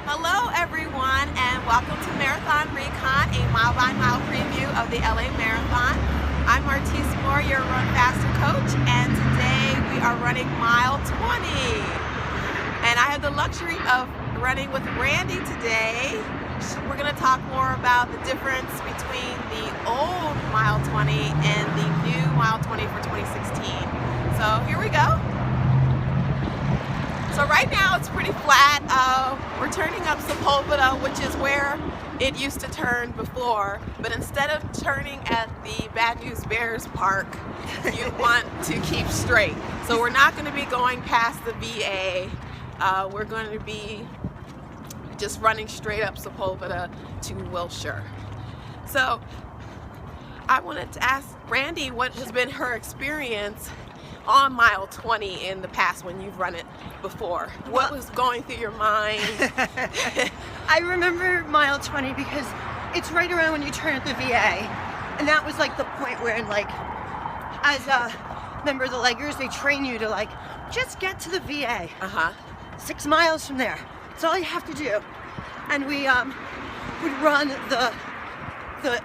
Hello everyone, and welcome to Marathon Recon, a mile-by-mile preview of the LA Marathon. I'm Martise Moore, your Run Faster coach, and today we are running mile 20. And I have the luxury of running with Randi today. We're going to talk more about the difference between the old mile 20 and the new mile 20 for 2016. So here we go. So right now it's pretty flat. We're turning up Sepulveda, which is where it used to turn before, but instead of turning at the Bad News Bears Park, you want to keep straight. So we're not going to be going past the VA. We're going to be just running straight up Sepulveda to Wilshire. So I wanted to ask Randi what has been her experience on mile 20 in the past when you've run it before. What was going through your mind? I remember mile 20 because it's right around when you turn at the VA, and that was like the point where, like, as a member of the leggers, they train you to like just get to the VA. 6 miles from there. That's all you have to do. And we would run the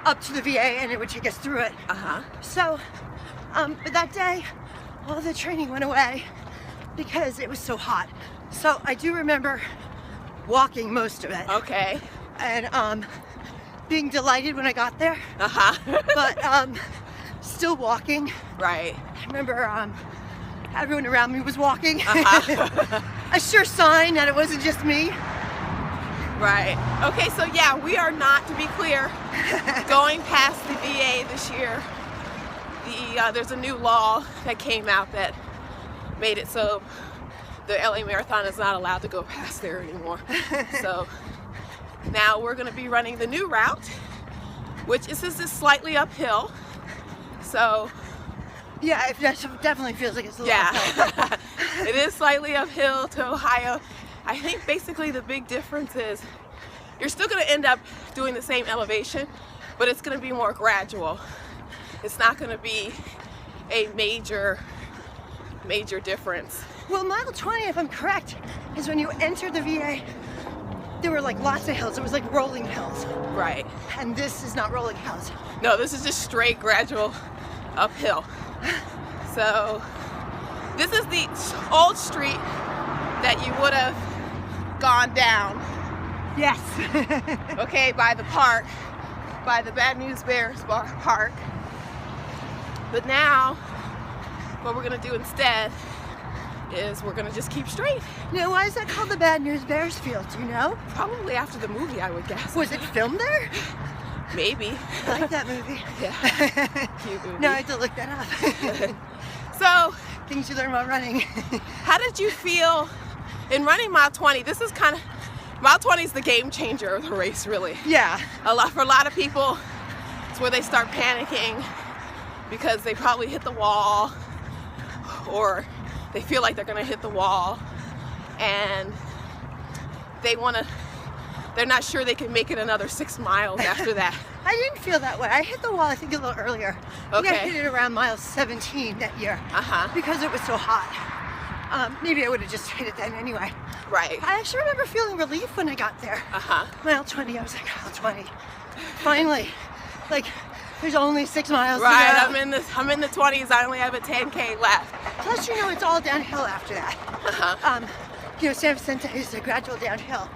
up to the VA, and it would take us through it. So, but that day, all the training went away because it was so hot. So I do remember walking most of it. Okay. And being delighted when I got there. But still walking. Right. I remember everyone around me was walking. A sure sign that it wasn't just me. Right. Okay, so yeah, we are not, to be clear, going past the VA this year. There's a new law that came out that made it so the LA Marathon is not allowed to go past there anymore. So now we're going to be running the new route, which is just slightly uphill. So yeah, it definitely feels like it's a little uphill. It is slightly uphill to Ohio. I think basically the big difference is you're still going to end up doing the same elevation, but it's going to be more gradual. It's not going to be a major difference. Well, mile 20, if I'm correct, is when you enter the VA, there were like lots of hills. It was like rolling hills. Right. And this is not rolling hills. No, this is just straight gradual uphill. So this is the old street that you would have gone down. Yes. Okay, by the park, by the Bad News Bears Park. But now, what we're going to do instead is we're going to just keep straight. Now, why is that called the Bad News Bears Field? Do you know? Probably after the movie, I would guess. Was it filmed there? Maybe. I like that movie. Yeah. Cute movie. No, I had to look that up. So, things you learn while running. How did you feel in running mile 20? This is kind of, mile 20 is the game changer of the race, really. Yeah. For a lot of people, it's where they start panicking because they probably hit the wall, or they feel like they're gonna hit the wall, and they're not sure they can make it another 6 miles after that. I didn't feel that way. I hit the wall, I think, a little earlier. I think I hit it around mile 17 that year because it was so hot. Maybe I would have just hit it then anyway. Right. I actually remember feeling relief when I got there. Mile 20, I was like, mile 20. Finally. Like, there's only 6 miles to go. I'm in the 20s. I only have a 10K left. Plus, you know, it's all downhill after that. You know, San Vicente is a gradual downhill.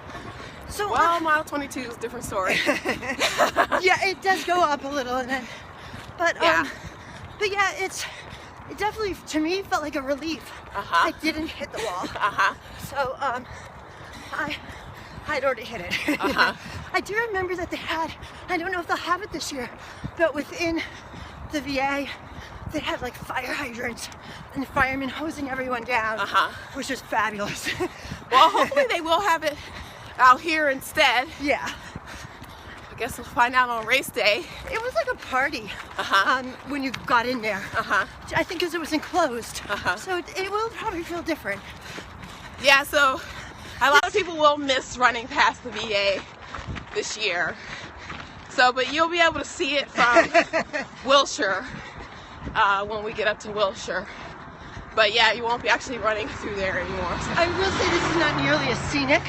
So, well, mile 22 is a different story. Yeah, it does go up a little, and then, but yeah, it definitely, to me, felt like a relief. I didn't hit the wall. So, I'd already hit it. I do remember that they had, I don't know if they'll have it this year, but within the VA, they had like fire hydrants and the firemen hosing everyone down, which is fabulous. Well, hopefully they will have it out here instead. Yeah. I guess we'll find out on race day. It was like a party when you got in there. I think because it was enclosed. So it will probably feel different. Yeah, so a lot of people will miss running past the VA this year. So, but you'll be able to see it from Wilshire when we get up to Wilshire. But yeah, you won't be actually running through there anymore. So. I will say this is not nearly as scenic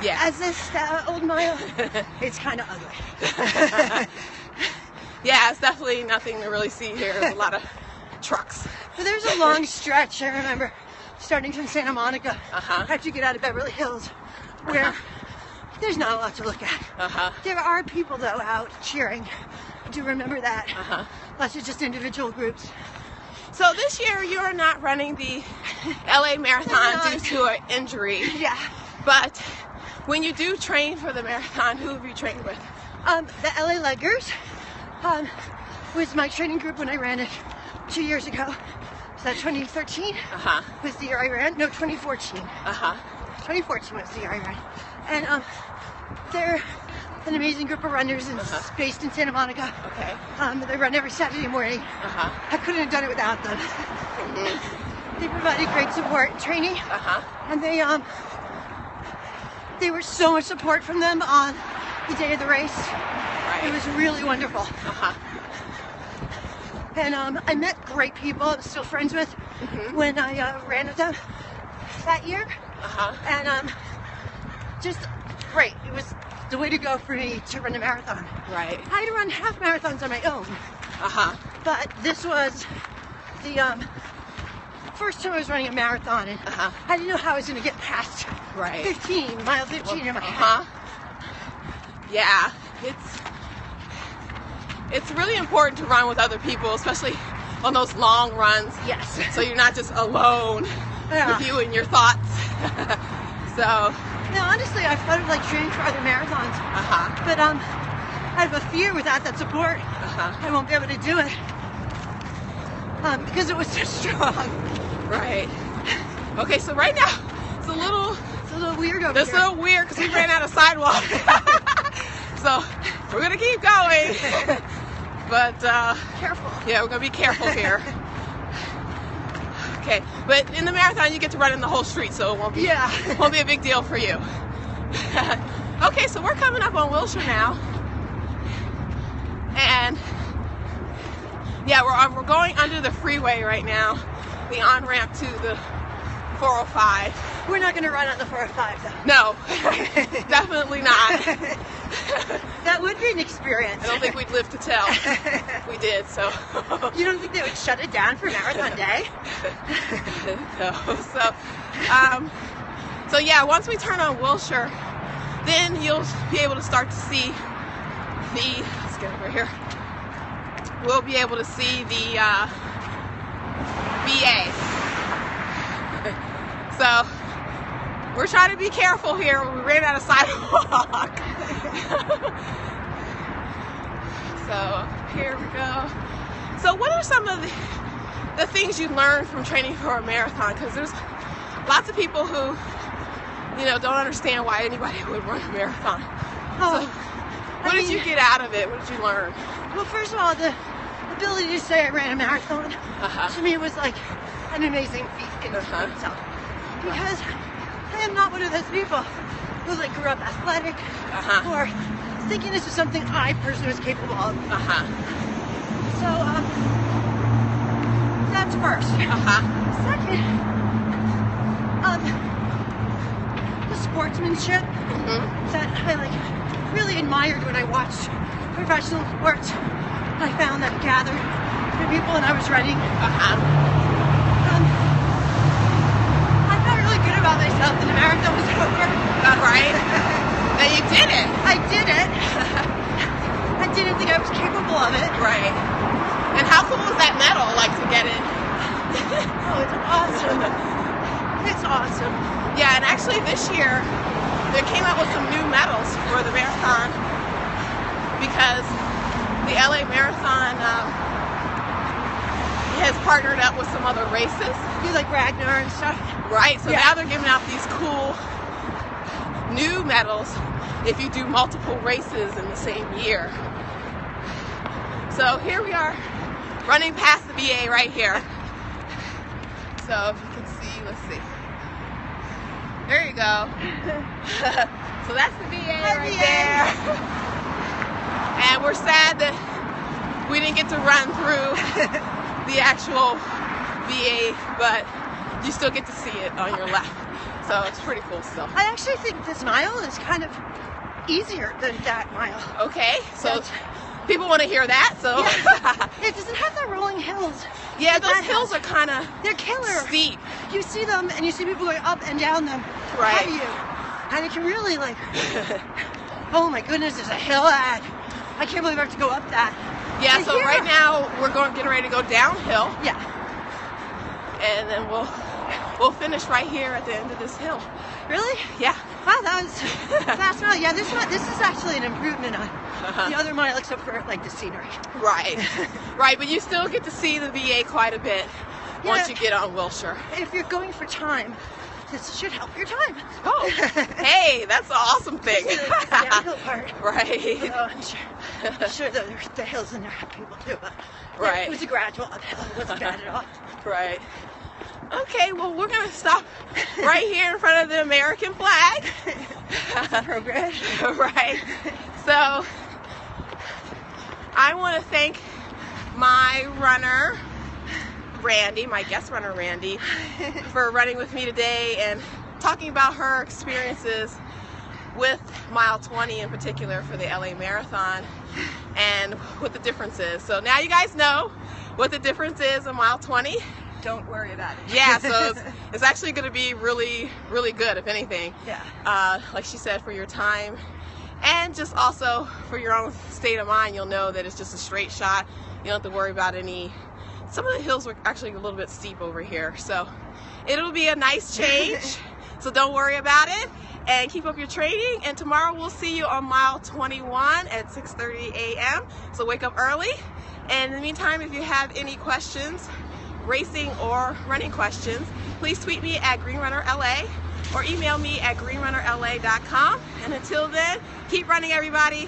Yeah. As this old mile, it's kind of ugly. Yeah, it's definitely nothing to really see here. There's a lot of trucks. But there's a long stretch, I remember, starting from Santa Monica, Uh-huh. after you get out of Beverly Hills, where there's not a lot to look at. Uh-huh. There are people, though, out cheering. I do remember that. Uh-huh. Lots of just individual groups. So this year you're not running the LA Marathon due to an injury. Yeah. But when you do train for the marathon, who have you trained with? The LA Leggers was my training group when I ran it 2 years ago. So that 2013 Uh-huh. was the year I ran. No, 2014. Uh-huh. 2014 was the year I ran. And they're an amazing group of runners and based in Santa Monica. Okay. They run every Saturday morning. Uh-huh. I couldn't have done it without them. Mm-hmm. They provided great support and training. Uh-huh. And they were so much support from them on the day of the race. Right. It was really wonderful. Uh-huh. And I met great people I'm still friends with when I ran with them that year. Uh-huh. And just great. It was the way to go for me to run a marathon. Right. I had to run half marathons on my own, Uh-huh. but this was the first time I was running a marathon, and I didn't know how I was going to get past Right. 15, mile 15 in my head. Uh-huh. Yeah. It's really important to run with other people, especially on those long runs. Yes. So you're not just alone Yeah. with you and your thoughts. So, No, honestly, I thought of like training for other marathons, uh-huh. but I have a fear without that support, Uh-huh. I won't be able to do it because it was so strong. Right. Okay, so right now it's a little Weird over It's a here. little weird because we ran out of sidewalk. So we're gonna keep going. But Careful. yeah, we're gonna be careful here. Okay, but in the marathon you get to run in the whole street, so it won't be a big deal for you. Okay, so we're coming up on Wilshire now, and yeah, we're going under the freeway right now, the on-ramp to the 405. We're not going to run on the 405 though. No, definitely not. That would be an experience. I don't think we'd live to tell if we did, so. You don't think they would shut it down for Marathon Day? No. So yeah, once we turn on Wilshire, then you'll be able to start to see let's get over here. We'll be able to see the VA. So we're trying to be careful here. We ran out of sidewalk. So here we go. So what are some of the things you learned from training for a marathon? Because there's lots of people who, don't understand why anybody would run a marathon. Oh, So what did you get out of it? What did you learn? Well, first of all, the ability to say I ran a marathon to me was like an amazing feat in itself. Because I am not one of those people who grew up athletic or thinking this was something I personally was capable of. So that's first. Second, the sportsmanship that I really admired when I watched professional sports. I found that gathered the people when I was running. I felt really good about myself when the marathon was over. Right? Now you did it. I did it. I didn't think I was capable of it. Right. And how cool was that medal, to get it? Oh, it's awesome. It's awesome. Yeah, and actually this year, they came out with some new medals for the marathon because the LA Marathon has partnered up with some other races. You like Ragnar and stuff? Right, so now they're giving out these cool new medals if you do multiple races in the same year. So here we are running past the VA right here. So if you can see, let's see. There you go. So that's the VA right there. And we're sad that we didn't get to run through the actual VA, but you still get to see it on your left. So it's pretty cool still. I actually think this mile is kind of easier than that mile. Okay, so people want to hear that, so. Yeah. It doesn't have the rolling hills. Yeah, those hills are kind of they're killer. Steep. You see them and you see people going up and down them. Right. At you. And it can really like, oh my goodness, there's a hill at. I can't believe I have to go up that. Yeah, and so here, right now we're getting ready to go downhill. Yeah. And then we'll finish right here at the end of this hill. Really? Yeah. Wow, that was fast mile. Yeah, this is actually an improvement on the other mile except for like the scenery. Right. Right, but you still get to see the VA quite a bit once you get on Wilshire. If you're going for time, this should help your time. Oh, hey, that's an awesome thing. The downhill part. Right. Although I'm sure the hills in there have people too, but right. It was a gradual uphill. It wasn't bad at all. Right. Okay, well, we're going to stop right here in front of the American flag. Progress. Right. So, I want to thank my runner, Randi, my guest runner, Randi, for running with me today and talking about her experiences with mile 20 in particular for the LA Marathon and what the difference is. So now you guys know what the difference is in mile 20. Don't worry about it. Yeah, so it's actually going to be really, really good, if anything. Yeah. Like she said, for your time and just also for your own state of mind, you'll know that it's just a straight shot. You don't have to worry about any. Some of the hills were actually a little bit steep over here, so it'll be a nice change. So don't worry about it and keep up your training. And tomorrow we'll see you on mile 21 at 6:30 a.m. So wake up early. And in the meantime, if you have any questions, racing or running questions, please tweet me at GreenRunnerLA or email me at greenrunnerla.com. And until then, keep running, everybody.